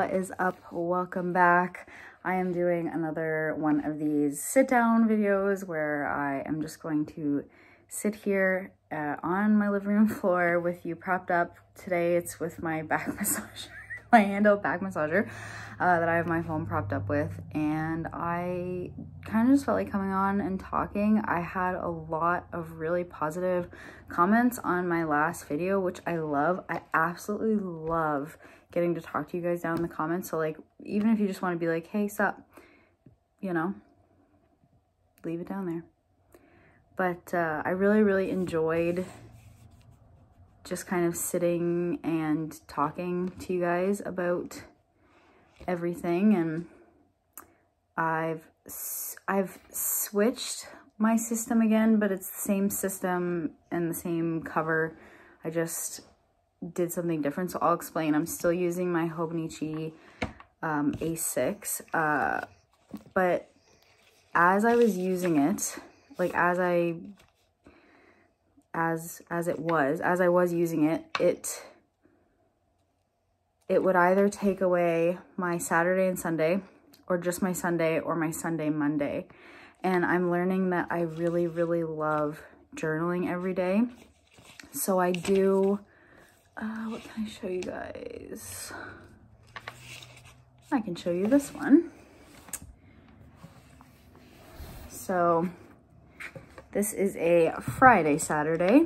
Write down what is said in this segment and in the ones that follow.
what is up? Welcome back. I am doing another one of these sit down videos where I am just going to sit here on my living room floor with you propped up. Today it's with my back massager, my handheld back massager that I have my phone propped up with, and I kind of just felt like coming on and talking. I had a lot of really positive comments on my last video, which I love. I absolutely love getting to talk to you guys down in the comments. So like, even if you just want to be like, hey, sup, you know, leave it down there. But I really enjoyed just kind of sitting and talking to you guys about everything. And I've switched my system again, but it's the same system and the same cover. I just did something different, so I'll explain. I'm still using my Hobonichi A6, but as I was using it, like as I was using it, it would either take away my Saturday and Sunday, or just my Sunday, or my Sunday, Monday. And I'm learning that I really love journaling every day. So I do, what can I show you guys? I can show you this one. So this is a Friday, Saturday.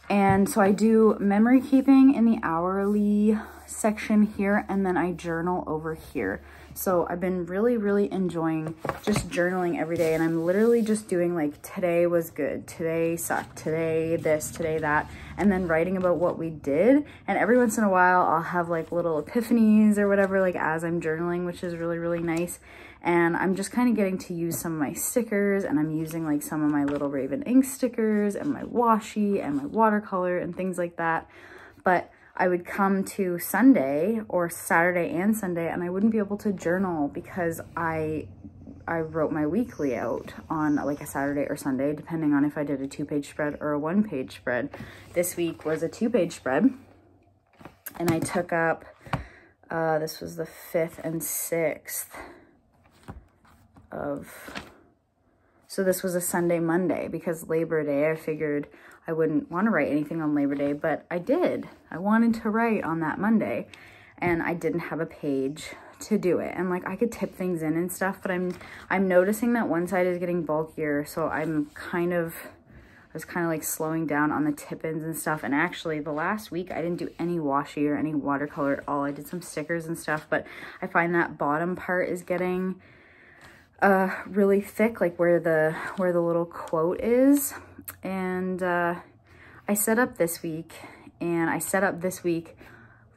And so I do memory keeping in the hourly section here, and then I journal over here. So I've been really enjoying just journaling every day, and I'm literally just doing like, today was good, today sucked, today this, today that, and then writing about what we did. And every once in a while I'll have like little epiphanies or whatever, like as I'm journaling, which is really nice. And I'm just kind of getting to use some of my stickers, and I'm using like some of my little Raven ink stickers and my washi and my watercolor and things like that. But I would come to Sunday or Saturday and Sunday, and I wouldn't be able to journal because I wrote my weekly out on like a Saturday or Sunday, depending on if I did a 2-page spread or a 1-page spread. This week was a 2-page spread, and I took up, this was the 5th and 6th of, so this was a Sunday, Monday, because Labor Day, I figured I wouldn't want to write anything on Labor Day, but I did. I wanted to write on that Monday, and I didn't have a page to do it. And like, I could tip things in and stuff, but I'm noticing that one side is getting bulkier, so I was kind of like slowing down on the tip-ins and stuff. And actually the last week I didn't do any washi or any watercolor at all. I did some stickers and stuff, but I find that bottom part is getting really thick, like where the little quote is. And I set up this week, and I set up this week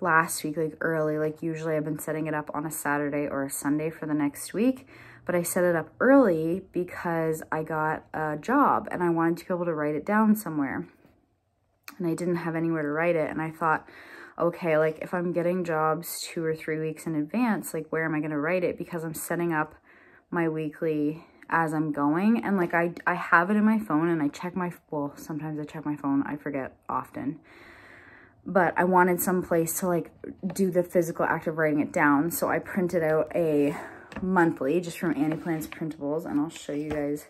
last week, like early. Like usually I've been setting it up on a Saturday or a Sunday for the next week, but I set it up early because I got a job and I wanted to be able to write it down somewhere, and I didn't have anywhere to write it. And I thought, okay, like if I'm getting jobs 2 or 3 weeks in advance, like where am I going to write it? Because I'm setting up my weekly as I'm going, and like I have it in my phone, and I check my, well, sometimes I check my phone, I forget often, but I wanted some place to like do the physical act of writing it down. So I printed out a monthly just from Annie Plans Printables, and I'll show you guys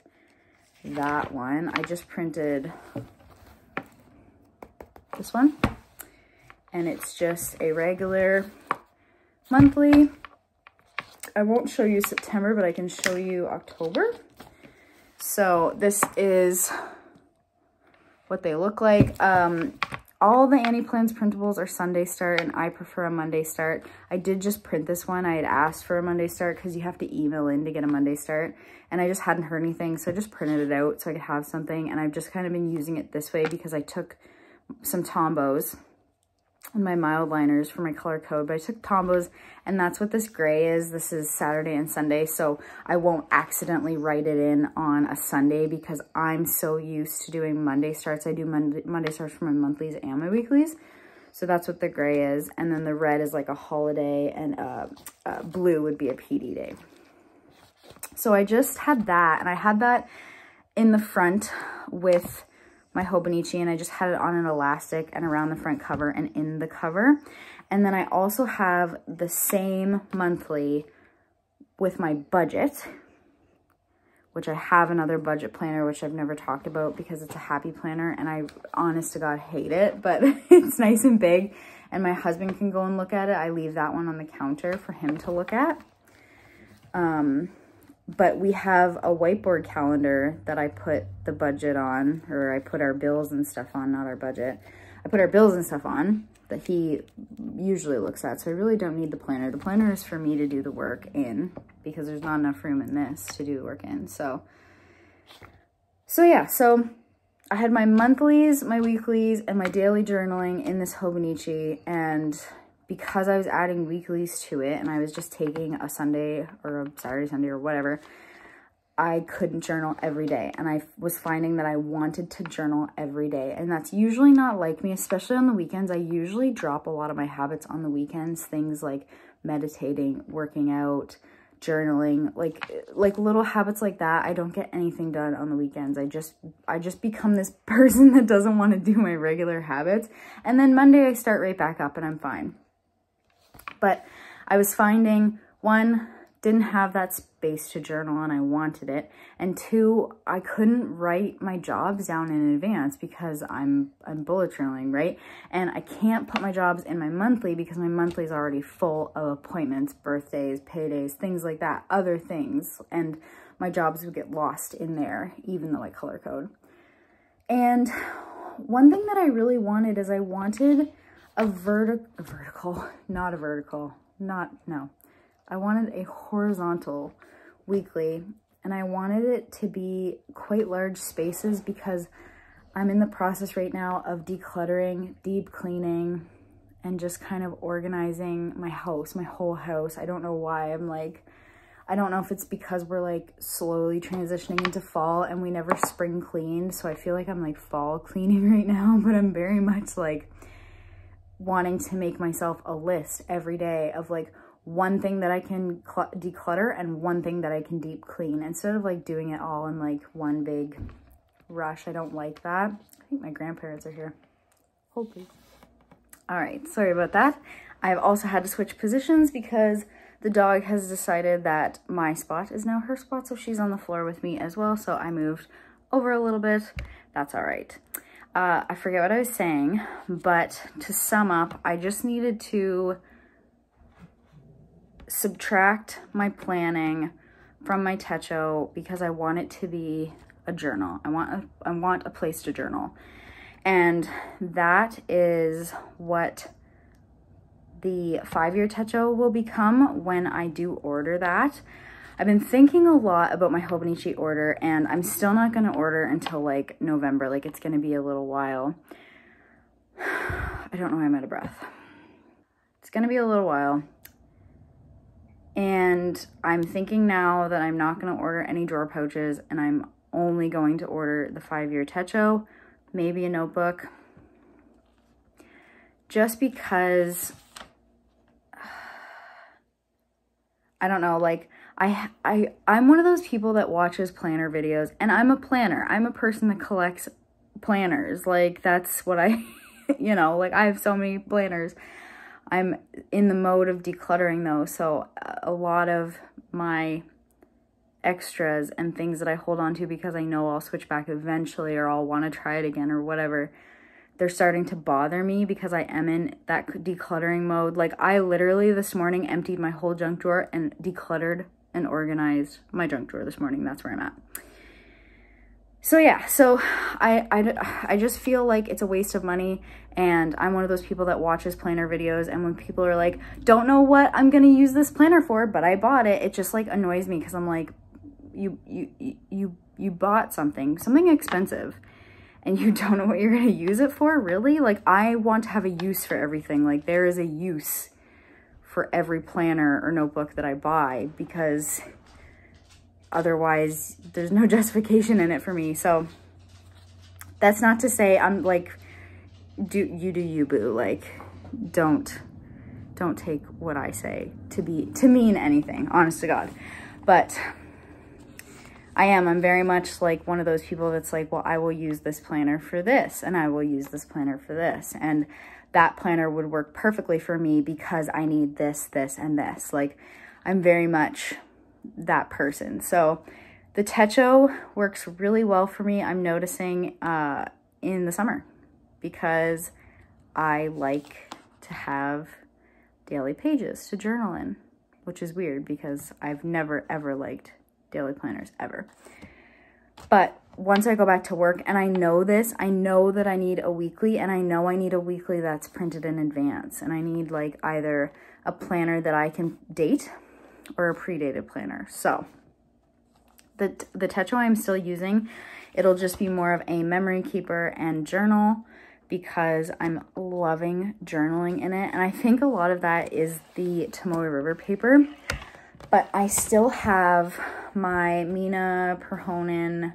that one. I just printed this one, and it's just a regular monthly. I won't show you September, but I can show you October. So this is what they look like. All the Annie Plans printables are Sunday start, and I prefer a Monday start. I did just print this one. I had asked for a Monday start because you have to email in to get a Monday start, and I just hadn't heard anything, so I just printed it out so I could have something. And I've just kind of been using it this way because I took some Tombos and my mild liners for my color code, but I took Tombos, and that's what this gray is. This is Saturday and Sunday, so I won't accidentally write it in on a Sunday because I'm so used to doing Monday starts. I do Monday starts for my monthlies and my weeklies, so that's what the gray is. And then the red is like a holiday, and blue would be a PD day. So I just had that, and I had that in the front with my Hobonichi, and I just had it on an elastic and around the front cover and in the cover. And then I also have the same monthly with my budget, which I have another budget planner, which I've never talked about because it's a happy planner and I, honest to God, hate it, but it's nice and big and my husband can go and look at it. I leave that one on the counter for him to look at. But we have a whiteboard calendar that I put the budget on, or I put our bills and stuff on, not our budget. I put our bills and stuff on that he usually looks at. So I really don't need the planner. The planner is for me to do the work in because there's not enough room in this to do the work in. So yeah, so I had my monthlies, my weeklies, and my daily journaling in this Hobonichi, and because I was adding weeklies to it and I was just taking a Sunday or a Saturday, Sunday or whatever, I couldn't journal every day. And I was finding that I wanted to journal every day. And that's usually not like me, especially on the weekends. I usually drop a lot of my habits on the weekends, things like meditating, working out, journaling, like little habits like that. I don't get anything done on the weekends. I just become this person that doesn't want to do my regular habits. And then Monday I start right back up and I'm fine. But I was finding, one, didn't have that space to journal and I wanted it. And two, I couldn't write my jobs down in advance because I'm bullet journaling, right? And I can't put my jobs in my monthly because my monthly is already full of appointments, birthdays, paydays, things like that, other things. And my jobs would get lost in there, even though I color code. And one thing that I really wanted is I wanted I wanted a horizontal weekly, and I wanted it to be quite large spaces because I'm in the process right now of decluttering, deep cleaning, and just kind of organizing my house, my whole house. I don't know why. I don't know if it's because we're like slowly transitioning into fall and we never spring cleaned. So I feel like I'm like fall cleaning right now, but I'm very much like wanting to make myself a list every day of like one thing that I can declutter and one thing that I can deep clean instead of like doing it all in like one big rush. I don't like that. I think my grandparents are here. Hold please. All right, sorry about that. I've also had to switch positions because the dog has decided that my spot is now her spot, so she's on the floor with me as well. So I moved over a little bit. That's all right. I forget what I was saying, but to sum up, I just needed to subtract my planning from my techo because I want it to be a journal. I want a place to journal. And that is what the 5-year techo will become when I do order that. I've been thinking a lot about my Hobonichi order, and I'm still not going to order until like November. Like it's going to be a little while. I don't know why I'm out of breath. It's going to be a little while. And I'm thinking now that I'm not going to order any drawer pouches, and I'm only going to order the 5-year techo, maybe a notebook. Just because, I don't know, like I'm one of those people that watches planner videos, and I'm a planner. I'm a person that collects planners. Like that's what I, you know, like I have so many planners. I'm in the mode of decluttering though. So a lot of my extras and things that I hold on to because I know I'll switch back eventually or I'll want to try it again or whatever, they're starting to bother me because I am in that decluttering mode. Like I literally this morning emptied my whole junk drawer and decluttered and organized my junk drawer this morning. That's where I'm at. So yeah, so I just feel like it's a waste of money, and I'm one of those people that watches planner videos, and when people are like, don't know what I'm gonna use this planner for, but I bought it, it just like annoys me because I'm like, you bought something expensive and you don't know what you're gonna use it for, really? Like I want to have a use for everything. Like there is a use for every planner or notebook that I buy because otherwise there's no justification in it for me. So that's not to say I'm like, do you boo, like don't take what I say to mean anything, honest to God. But I'm very much like one of those people that's like, well, I will use this planner for this, and I will use this planner for this. And that planner would work perfectly for me because I need this, this, and this. Like, I'm very much that person. So the Techo works really well for me. I'm noticing in the summer because I like to have daily pages to journal in, which is weird because I've never ever liked daily planners ever. But once I go back to work and I know this, I know that I need a weekly, and I know I need a weekly that's printed in advance, and I need like either a planner that I can date or a pre-dated planner. So the Techo I'm still using, it'll just be more of a memory keeper and journal because I'm loving journaling in it. And I think a lot of that is the Tomoe River paper, but I still have my Mina Perhonen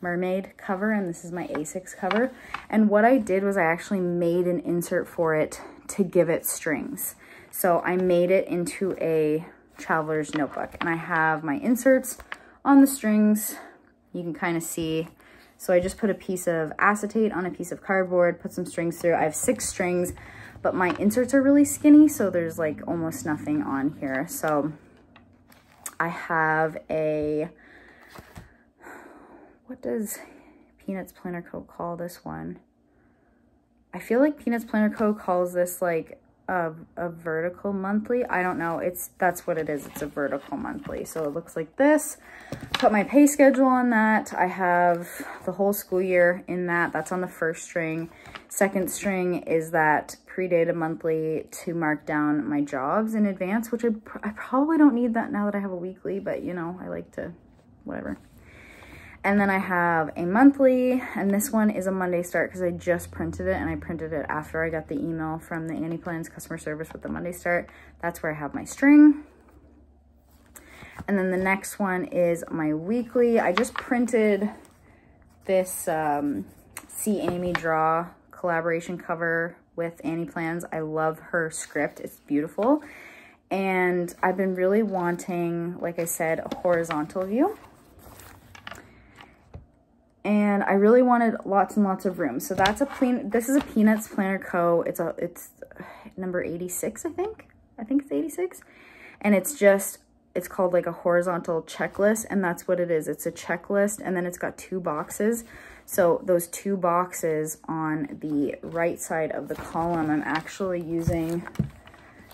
mermaid cover, and this is my A6 cover. And what I did was I actually made an insert for it to give it strings. So I made it into a traveler's notebook, and I have my inserts on the strings. You can kind of see. So I just put a piece of acetate on a piece of cardboard, put some strings through. I have 6 strings, but my inserts are really skinny, so there's like almost nothing on here. So I have a, what does Peanuts Planner Co. call this one? I feel like Peanuts Planner Co. calls this like a vertical monthly. I don't know. That's what it is. It's a vertical monthly. So it looks like this. Put my pay schedule on that. I have the whole school year in that. That's on the first string. Second string is that pre-dated monthly to mark down my jobs in advance, which I probably don't need that now that I have a weekly, but you know, I like to, whatever. And then I have a monthly, and this one is a Monday start because I just printed it, and I printed it after I got the email from the Annie Plans customer service with the Monday start. That's where I have my string. And then the next one is my weekly. I just printed this See Amy Draw collaboration cover with Annie Plans. I love her script. It's beautiful. And I've been really wanting, like I said, a horizontal view. And I really wanted lots and lots of room. So that's this is a Peanuts Planner Co. It's number 86, I think. I think it's 86. And it's called like a horizontal checklist, and that's what it is. It's a checklist, and then it's got 2 boxes. So those 2 boxes on the right side of the column, I'm actually using,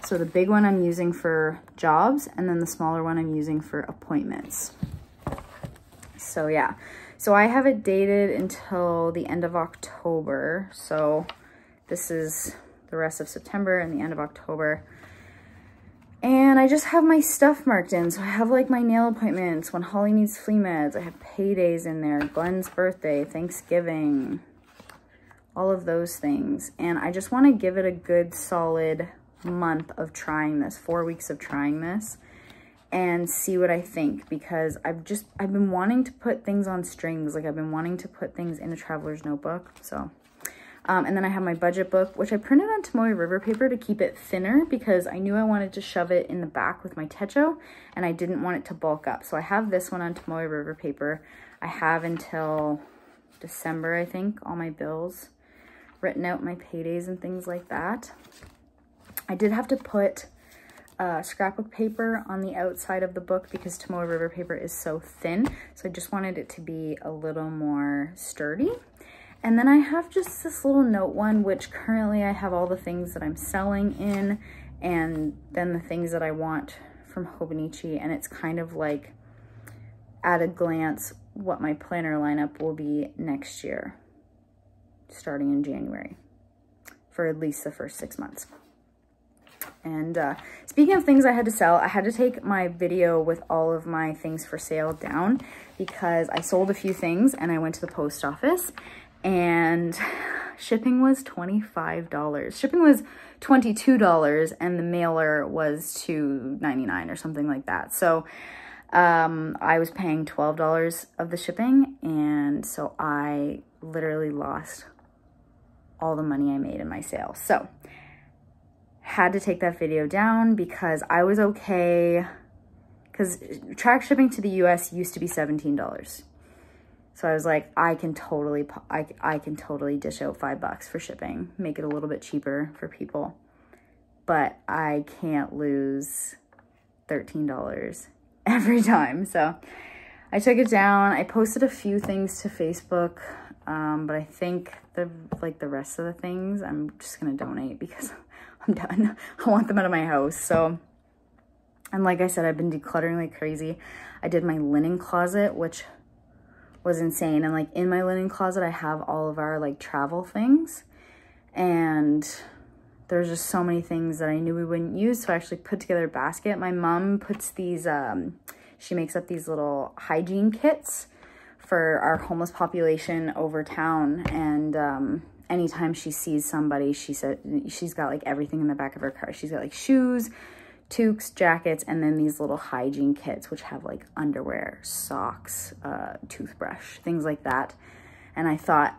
so the big one I'm using for jobs, and then the smaller one I'm using for appointments. So yeah. So I have it dated until the end of October. So this is the rest of September and the end of October. And I just have my stuff marked in. So I have like my nail appointments, when Holly needs flea meds. I have paydays in there, Glenn's birthday, Thanksgiving, all of those things. And I just want to give it a good solid month of trying this, 4 weeks of trying this, and see what I think, because I've been wanting to put things on strings. Like I've been wanting to put things in a traveler's notebook. So, and then I have my budget book, which I printed on Tomoe River paper to keep it thinner because I knew I wanted to shove it in the back with my Techo and I didn't want it to bulk up. So I have this one on Tomoe River paper. I have until December, I think, all my bills written out, my paydays and things like that. I did have to put scrapbook paper on the outside of the book because Tomoe River paper is so thin. So I just wanted it to be a little more sturdy. And then I have just this little note one, which currently I have all the things that I'm selling in, and then the things that I want from Hobonichi. And it's kind of like at a glance what my planner lineup will be next year, starting in January, for at least the first 6 months. And speaking of things I had to sell, I had to take my video with all of my things for sale down because I sold a few things and I went to the post office and shipping was $25. Shipping was $22 and the mailer was $2.99 or something like that. So I was paying $12 of the shipping, and so I literally lost all the money I made in my sale. So had to take that video down because I was okay, because track shipping to the US used to be $17. So I was like, I can totally dish out $5 for shipping, make it a little bit cheaper for people, but I can't lose $13 every time. So I took it down. I posted a few things to Facebook, but I think the rest of the things I'm just gonna donate because I'm done. I want them out of my house. So, and like I said, I've been decluttering like crazy. I did my linen closet, which was insane. And like in my linen closet, I have all of our like travel things, and there's just so many things that I knew we wouldn't use. So I actually put together a basket. My mom puts these, she makes up these little hygiene kits for our homeless population over town. And anytime she sees somebody, she said she's got like everything in the back of her car. She's got like shoes, toques, jackets, and then these little hygiene kits, which have like underwear, socks, toothbrush, things like that. And I thought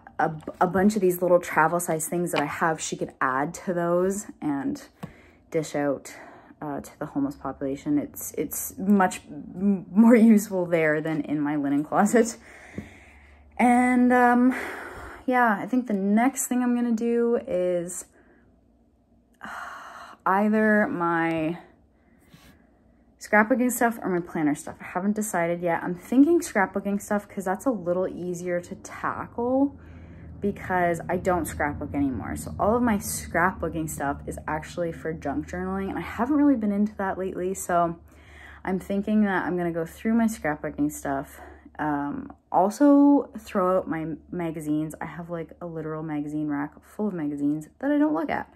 a bunch of these little travel size things that I have, she could add to those and dish out to the homeless population. It's much more useful there than in my linen closet. And yeah, I think the next thing I'm gonna do is either my scrapbooking stuff or my planner stuff. I haven't decided yet. I'm thinking scrapbooking stuff because that's a little easier to tackle because I don't scrapbook anymore. So all of my scrapbooking stuff is actually for junk journaling, and I haven't really been into that lately. So I'm thinking that I'm gonna go through my scrapbooking stuff. Also throw out my magazines. I have like a literal magazine rack full of magazines that I don't look at.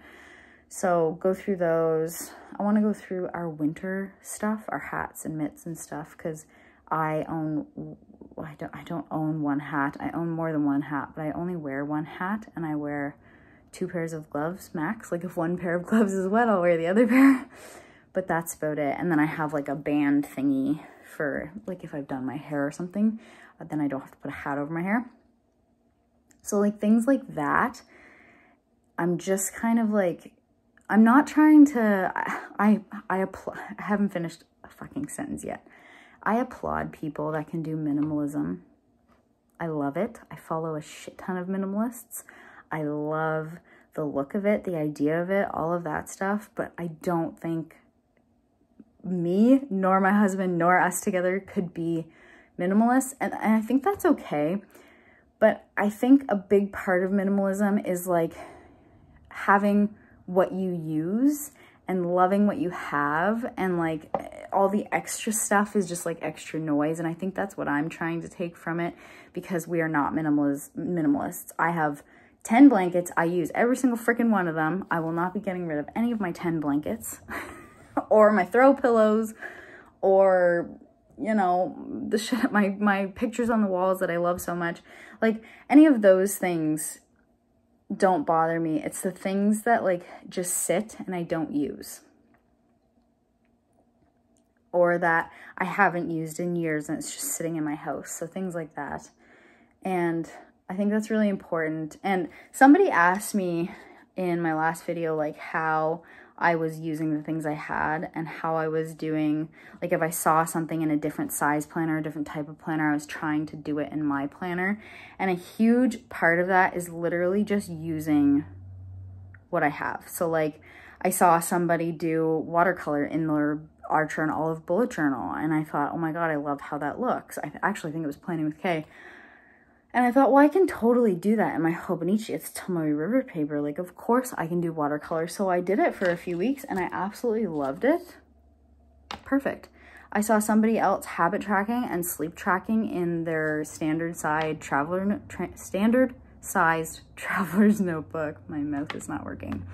So go through those. I want to go through our winter stuff, our hats and mitts and stuff, because I don't own one hat. I own more than one hat, but I only wear one hat, and I wear 2 pairs of gloves max. Like if one pair of gloves is wet, I'll wear the other pair. But that's about it. And then I have like a band thingy for like if I've done my hair or something, then I don't have to put a hat over my hair. So like things like that, I'm just kind of like, I'm not trying to, I haven't finished a fucking sentence yet. I applaud people that can do minimalism. I love it. I follow a shit ton of minimalists. I love the look of it, the idea of it, all of that stuff. But I don't think me, nor my husband, nor us together could be minimalists. And I think that's okay. But I think a big part of minimalism is like having what you use and loving what you have, and like all the extra stuff is just like extra noise. And I think that's what I'm trying to take from it, because we are not minimalists. I have 10 blankets. I use every single freaking one of them. I will not be getting rid of any of my 10 blankets or my throw pillows, or you know, the shit, my pictures on the walls that I love so much. Like any of those things don't bother me. It's the things that like just sit and I don't use, or that I haven't used in years and it's just sitting in my house. So things like that. And I think that's really important. And somebody asked me in my last video like how I was using the things I had and how I was doing, like if I saw something in a different size planner, a different type of planner, I was trying to do it in my planner. And a huge part of that is literally just using what I have. So like I saw somebody do watercolor in their Archer and Olive bullet journal, and I thought, oh my God, I love how that looks. I actually think it was Planning with Kay. And I thought, well, I can totally do that in my Hobonichi. It's Tomoe River paper. Like, of course I can do watercolor. So I did it for a few weeks and I absolutely loved it. Perfect. I saw somebody else habit tracking and sleep tracking in their standard sized traveler's notebook. My mouth is not working.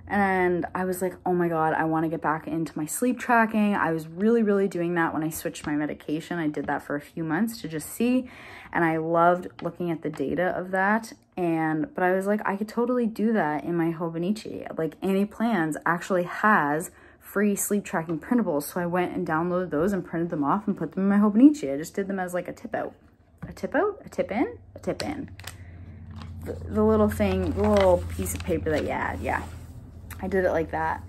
And I was like, oh my God, I want to get back into my sleep tracking. I was really doing that when I switched my medication. I did that for a few months to just see. And I loved looking at the data of that. But I was like, I could totally do that in my Hobonichi. Like Annie Plans actually has free sleep tracking printables. So I went and downloaded those and printed them off and put them in my Hobonichi. I just did them as like a tip out, a tip out, a tip in, a tip in. The little thing, the little piece of paper that you add, yeah. I did it like that.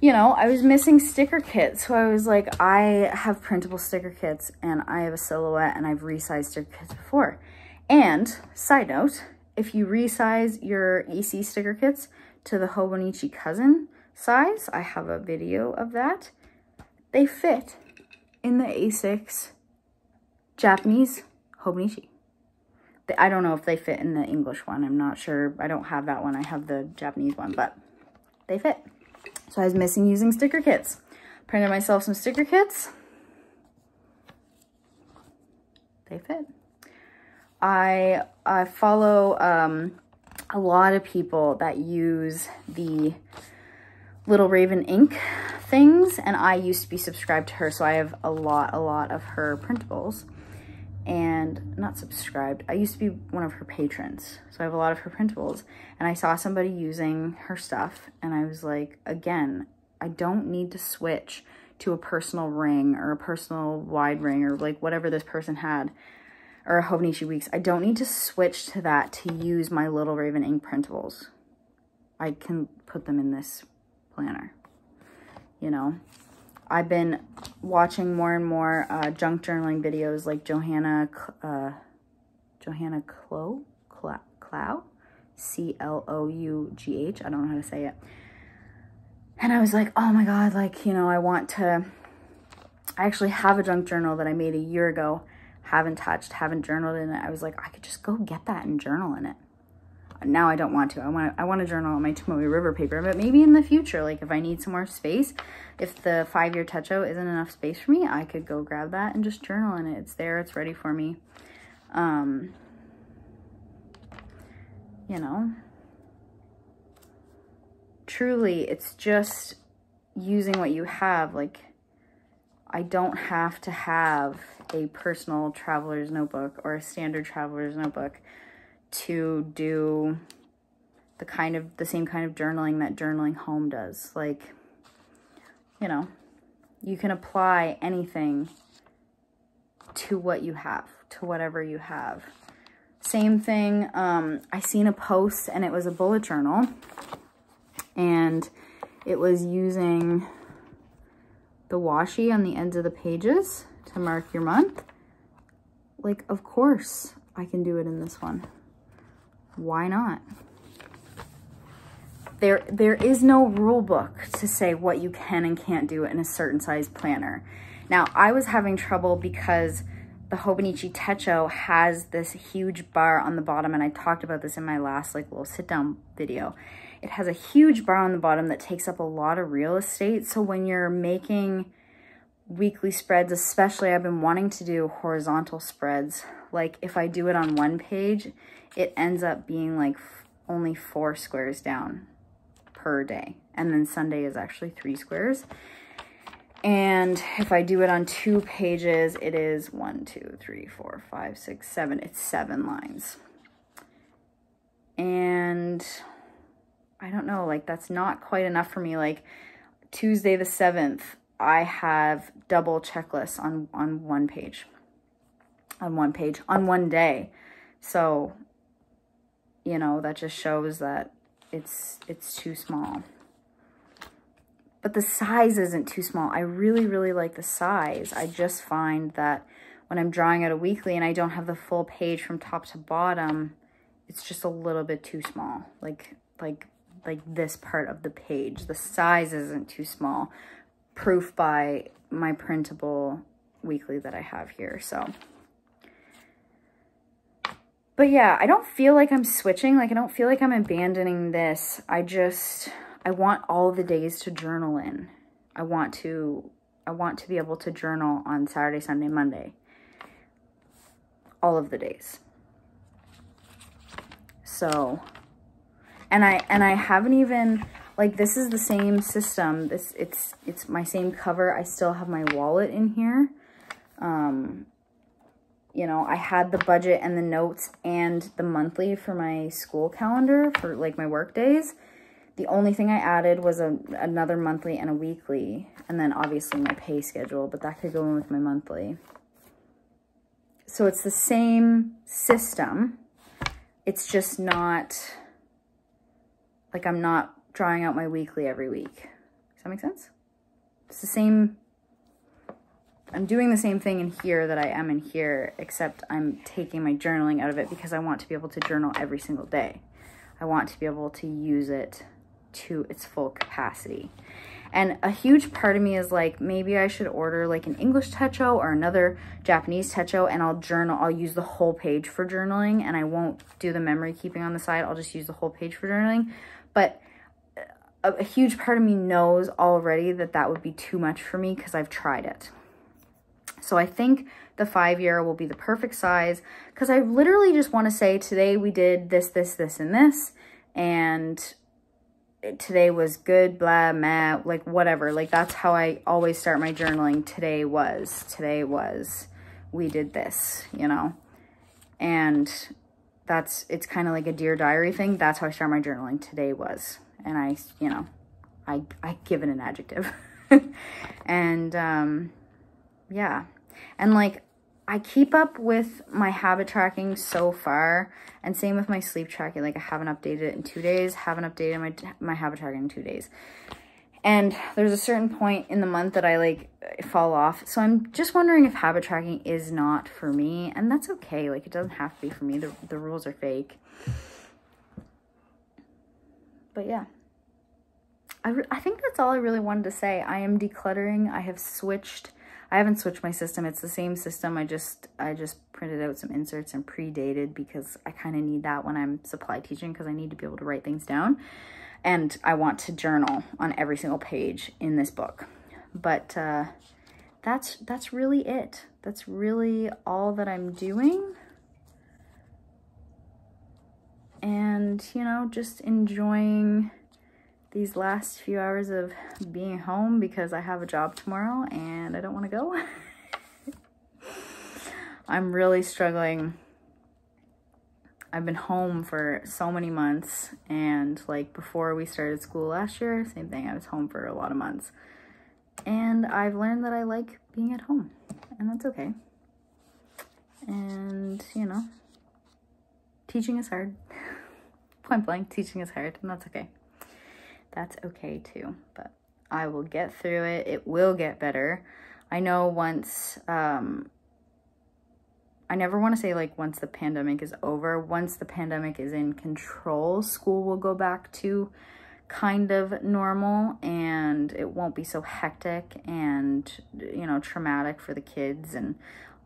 you know, I was missing sticker kits. So I was like, I have printable sticker kits and I have a silhouette and I've resized sticker kits before. And side note, if you resize your EC sticker kits to the Hobonichi cousin size, I have a video of that, they fit in the A6 Japanese Hobonichi. I don't know if they fit in the English one. I'm not sure. I don't have that one. I have the Japanese one, but they fit. So I was missing using sticker kits. Printed myself some sticker kits. They fit. I follow a lot of people that use the Little Raven ink things, and I used to be subscribed to her, so I have a lot of her printables. And not subscribed, I used to be one of her patrons, so I have a lot of her printables, and I saw somebody using her stuff and I was like, again, I don't need to switch to a personal ring or a personal wide ring or like whatever this person had, or a Hobonichi Weeks. I don't need to switch to that to use my Little Raven ink printables. I can put them in this planner, you know. I've been watching more and more junk journaling videos like Johanna Clough, C-L-O-U-G-H. I don't know how to say it. And I was like, oh my God, like, you know, I actually have a junk journal that I made a year ago, haven't touched, haven't journaled in it. I was like, I could just go get that and journal in it. Now I don't want to. I want to journal on my Tomoe River paper, but maybe in the future, like if I need some more space, if the 5-year Techo isn't enough space for me, I could go grab that and just journal in it. It's there, it's ready for me. You know, truly, it's just using what you have. Like, I don't have to have a personal traveler's notebook or a standard traveler's notebook to do the same kind of journaling that Journaling Home does. Like, you know, you can apply anything to what you have, to whatever you have. Same thing, I seen a post and it was a bullet journal and it was using the washi on the ends of the pages to mark your month. Like, of course I can do it in this one. Why not? There is no rule book to say what you can and can't do in a certain size planner. Now, I was having trouble because the Hobonichi Techo has this huge bar on the bottom, and I talked about this in my last like little sit down video. It has a huge bar on the bottom that takes up a lot of real estate. So when you're making weekly spreads, especially, I've been wanting to do horizontal spreads. Like if I do it on one page, it ends up being like only 4 squares down per day. And then Sunday is actually 3 squares. And if I do it on 2 pages, it is 1, 2, 3, 4, 5, 6, 7. It's 7 lines. And I don't know, like that's not quite enough for me. Like Tuesday the 7th, I have double checklists on one page. On one day. So, you know, that just shows that it's too small. But the size isn't too small. I really, really like the size. I just find that when I'm drawing out a weekly and I don't have the full page from top to bottom, it's just a little bit too small. Like this part of the page. The size isn't too small. Proof by my printable weekly that I have here, so. But yeah, I don't feel like I'm switching. Like I don't feel like I'm abandoning this. I want all the days to journal in. I want to be able to journal on Saturday, Sunday, Monday. All of the days. So, and I haven't even, like this is the same system. It's my same cover. I still have my wallet in here. You know, I had the budget and the notes and the monthly for my school calendar for like my work days. The only thing I added was another monthly and a weekly, and then obviously my pay schedule, but that could go in with my monthly. So it's the same system. It's just not, like I'm not drawing out my weekly every week. Does that make sense? It's the same, I'm doing the same thing in here that I am in here, except I'm taking my journaling out of it because I want to be able to journal every single day. I want to be able to use it to its full capacity. And a huge part of me is like, maybe I should order like an English techo or another Japanese techo, and I'll use the whole page for journaling, and I won't do the memory keeping on the side. I'll just use the whole page for journaling. But a huge part of me knows already that that would be too much for me because I've tried it. So I think the 5-year will be the perfect size, because I literally just want to say, today we did this, this, this, and this, and today was good, blah, meh, like whatever. Like that's how I always start my journaling. Today was, we did this, you know? And it's kind of like a Dear Diary thing. That's how I start my journaling. Today was, and I give it an adjective. And, yeah. And like, I keep up with my habit tracking so far, and same with my sleep tracking. Like I haven't updated it in 2 days, haven't updated my habit tracking in 2 days. And there's a certain point in the month that I like fall off. So I'm just wondering if habit tracking is not for me, and that's okay. Like it doesn't have to be for me. The rules are fake. But yeah, I think that's all I really wanted to say. I am decluttering. I haven't switched my system. It's the same system. I just printed out some inserts and pre-dated because I kind of need that when I'm supply teaching, because I need to be able to write things down. And I want to journal on every single page in this book. But that's really it. That's really all that I'm doing. And, you know, just enjoying these last few hours of being home, because I have a job tomorrow and I don't want to go. I'm really struggling. I've been home for so many months, and like before we started school last year, same thing, I was home for a lot of months. And I've learned that I like being at home, and that's okay. And, you know, teaching is hard. Point blank, teaching is hard, and that's okay. That's okay too, but I will get through it. It will get better. I know once, I never want to say like once the pandemic is over. Once the pandemic is in control, school will go back to kind of normal, and it won't be so hectic and, you know, traumatic for the kids and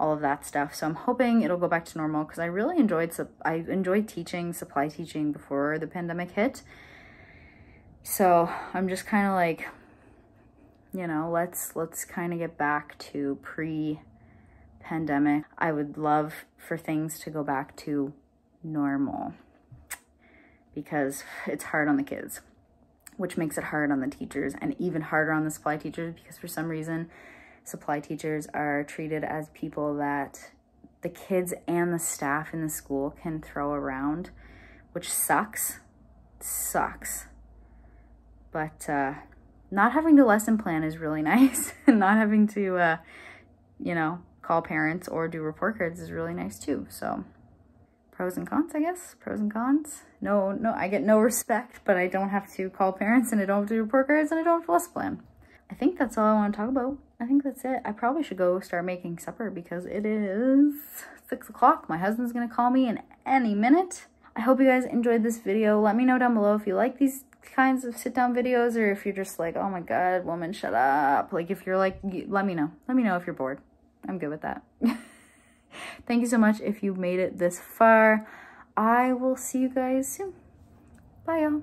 all of that stuff. So I'm hoping it'll go back to normal, because I really enjoyed teaching, supply teaching before the pandemic hit. So I'm just kind of like, you know, let's kind of get back to pre-pandemic. I would love for things to go back to normal, because it's hard on the kids, which makes it hard on the teachers, and even harder on the supply teachers, because for some reason supply teachers are treated as people that the kids and the staff in the school can throw around, which sucks. But not having to lesson plan is really nice. And not having to, you know, call parents or do report cards is really nice too. So pros and cons, I guess. Pros and cons. No, I get no respect, but I don't have to call parents, and I don't have to do report cards, and I don't have to lesson plan. I think that's all I want to talk about. I think that's it. I probably should go start making supper, because it is 6 o'clock. My husband's going to call me in any minute. I hope you guys enjoyed this video. Let me know down below if you like these kinds of sit-down videos, or if you're just like, oh my god, woman, shut up. Like, if you're like, let me know if you're bored. I'm good with that. Thank you so much if you made it this far. I will see you guys soon. Bye, y'all.